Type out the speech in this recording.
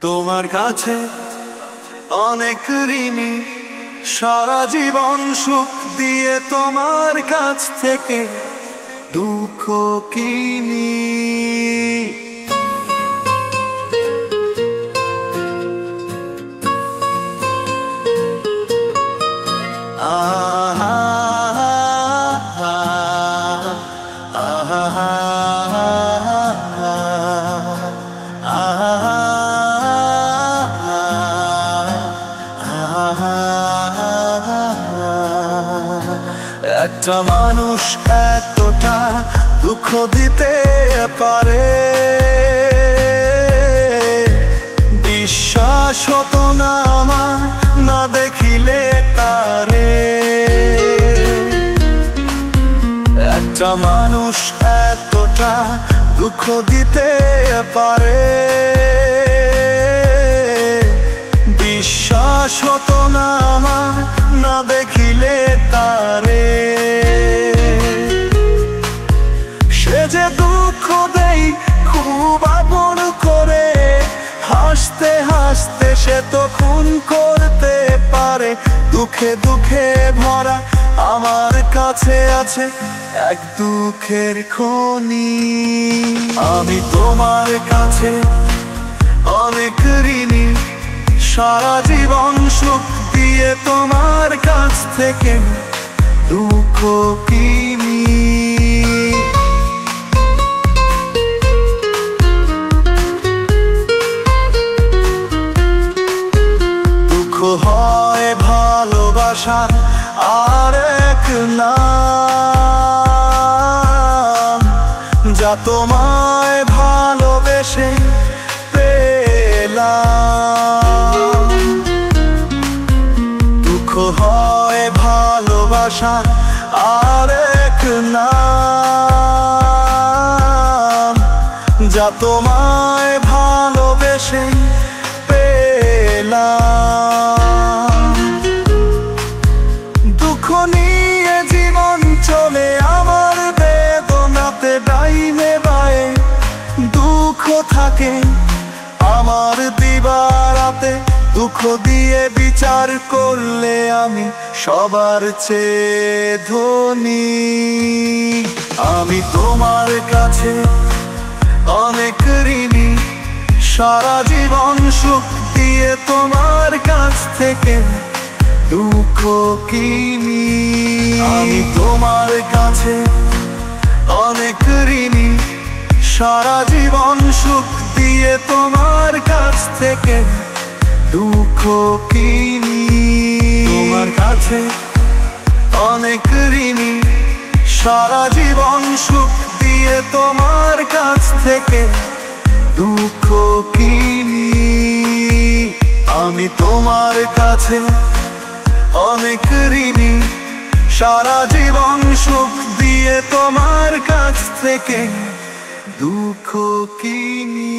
তোমার কাছে অনেক ঋণী, সারা জীবন সুখ দিয়ে তোমার কাছ থেকে দুঃখ কিনি। একটা মানুষ এতটা দুঃখ দিতে পারে, বিশ্বাস হতো না আমার না দেখিলে তারে। একটা মানুষ এতটা দুঃখ দিতে পারে, বিশ্বাস হতো না আমার না দেখিলে তারে। সে যে দুঃখ দেই খুব আপন করে, হাসতে হাসতে সে তো খুন করতে পারে। দুঃখে দুঃখে ভরা আমার কাছে আছে এক দুঃখের খনি। আমি তোমার কাছে অনেক ঋণী, সারা জীবন সুখ দিয়ে তোমার কাছ থেকে দুঃখ কিনি। দুঃখ হয় ভালোবাসার আর এক নাম, যা তোমায় ভালোবেসে পেলাম। দুঃখ হয় ভালোবাসার আর এক নাম, যা তোমায় ভালোবেসে পেলাম। দুঃখ নিয়ে জীবন চলে আমার, বেদনাতে ডাইনে বায়ে দুঃখ থাকে আমার দিবারাতে। দুঃখ দিয়ে বিচার করলে আমি সবার চেয়ে ধনী। আমি তোমার কাছে অনেক ঋণী, সারা জীবন সুখ দিয়ে তোমার কাছ থেকে দুঃখ কিনি। আমি তোমার কাছে অনেক ঋণী, সারা জীবন সুখ দিয়ে তোমার কাছ থেকে দুঃখ কিনি। তোমার কাছে অনেক ঋণী, সারা জীবন সুখ দিয়ে তোমার কাছ থেকে দুঃখ কিনি। আমি তোমার কাছে অনেক ঋণী, সারা জীবন সুখ দিয়ে তোমার কাছ থেকে দুঃখ কিনি।